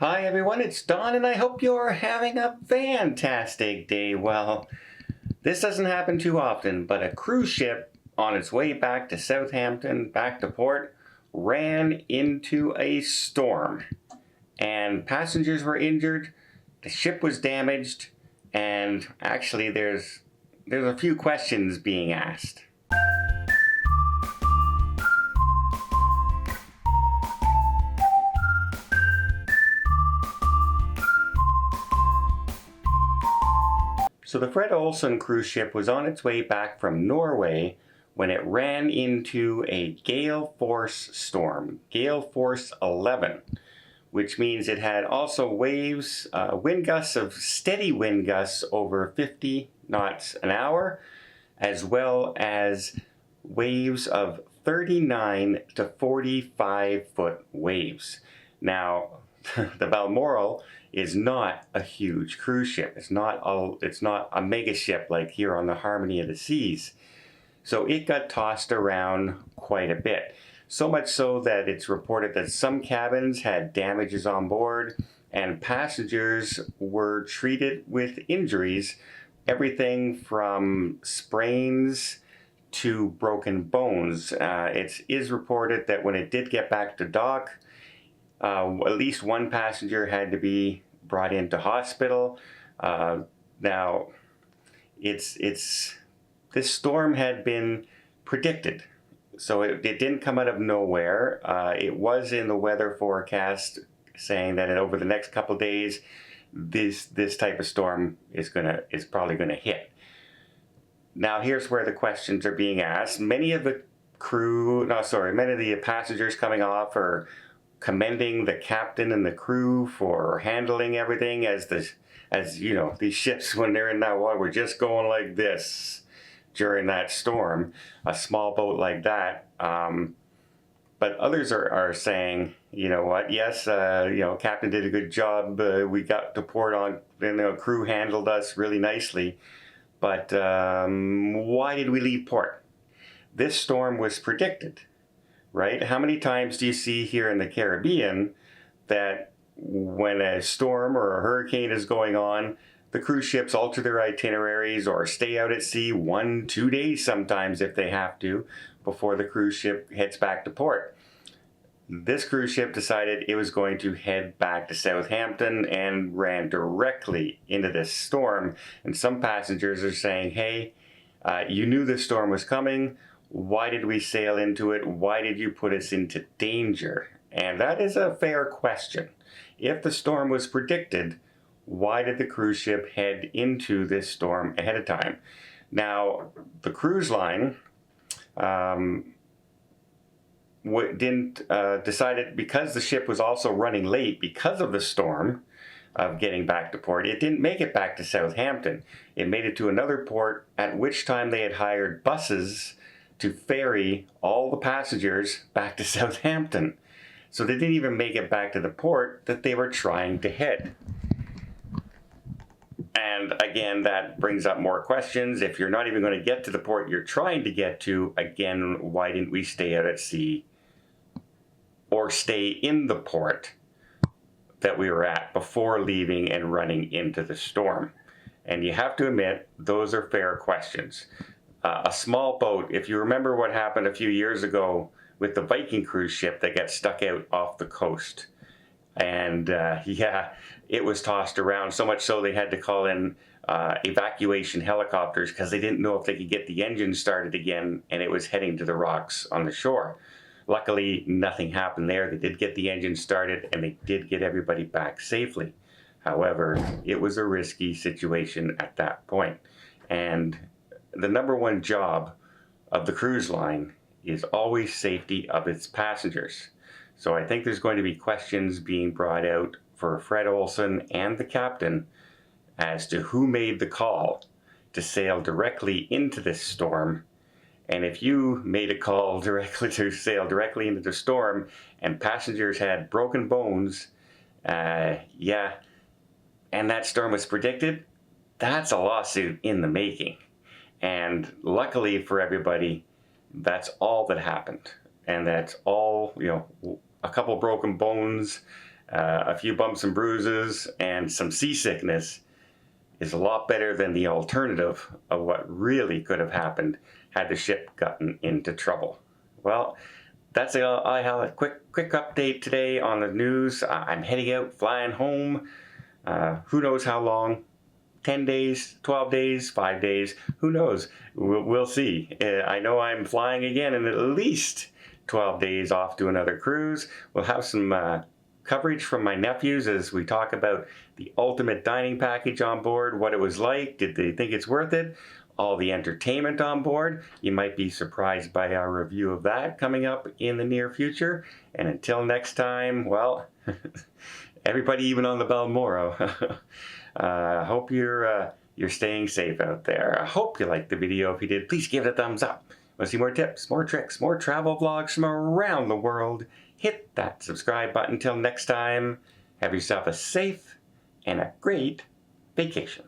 Hi everyone, it's Don and I hope you're having a fantastic day. Well, this doesn't happen too often, but a cruise ship on its way back to Southampton, back to port, ran into a storm. And passengers were injured, the ship was damaged, and actually there's a few questions being asked. So the Fred Olsen cruise ship was on its way back from Norway when it ran into a gale force storm, gale force 11, which means it had also waves, wind gusts of steady wind gusts over 50 knots an hour, as well as waves of 39 to 45 foot waves. Now, the Balmoral is not a huge cruise ship. It's not a mega ship like here on the Harmony of the Seas. So it got tossed around quite a bit. So much so that it's reported that some cabins had damages on board and passengers were treated with injuries, everything from sprains to broken bones. It is reported that when it did get back to dock, at least one passenger had to be brought into hospital. Now, this storm had been predicted, so it didn't come out of nowhere. It was in the weather forecast saying that over the next couple of days, this type of storm is probably gonna hit. Now, here's where the questions are being asked. Many of the passengers coming off are commending the captain and the crew for handling everything as you know, these ships when they're in that water were just going like this during that storm, a small boat like that. But others are saying, you know what, yes, captain did a good job. We got to port on, and the crew handled us really nicely. But why did we leave port? This storm was predicted. Right? How many times do you see here in the Caribbean that when a storm or a hurricane is going on, the cruise ships alter their itineraries or stay out at sea 1-2 days sometimes if they have to before the cruise ship heads back to port? This cruise ship decided it was going to head back to Southampton and ran directly into this storm. And some passengers are saying, hey, you knew this storm was coming. Why did we sail into it? Why did you put us into danger? And that is a fair question. If the storm was predicted, why did the cruise ship head into this storm ahead of time? Now, the cruise line decided, because the ship was also running late because of the storm of getting back to port, it didn't make it back to Southampton. It made it to another port, at which time they had hired buses to ferry all the passengers back to Southampton. So they didn't even make it back to the port that they were trying to hit. And again, that brings up more questions. If you're not even going to get to the port you're trying to get to, again, why didn't we stay out at sea or stay in the port that we were at before leaving and running into the storm? And you have to admit, those are fair questions. A small boat, if you remember what happened a few years ago with the Viking cruise ship that got stuck out off the coast. And it was tossed around, so much so they had to call in evacuation helicopters because they didn't know if they could get the engine started again, and it was heading to the rocks on the shore. Luckily, nothing happened there. They did get the engine started, and they did get everybody back safely. However, it was a risky situation at that point. And the number one job of the cruise line is always safety of its passengers. So I think there's going to be questions being brought out for Fred Olsen and the captain as to who made the call to sail directly into this storm. And if you made a call to sail directly into the storm and passengers had broken bones, and that storm was predicted, that's a lawsuit in the making. And luckily for everybody, that's all that happened. And that's all, a couple broken bones A few bumps and bruises and some seasickness is a lot better than the alternative of what really could have happened had the ship gotten into trouble. Well, that's it. I have a quick update today on the news. I'm heading out, flying home. Who knows how long? 10 days, 12 days, 5 days, who knows? We'll see. I know I'm flying again in at least 12 days off to another cruise. We'll have some coverage from my nephews as we talk about the ultimate dining package on board, what it was like, did they think it's worth it, all the entertainment on board. You might be surprised by our review of that coming up in the near future. And until next time, well, everybody even on the Balmoral, I hope you're staying safe out there. I hope you liked the video. If you did, please give it a thumbs up. Want to see more tips, more tricks, more travel vlogs from around the world? Hit that subscribe button. Until next time, have yourself a safe and a great vacation.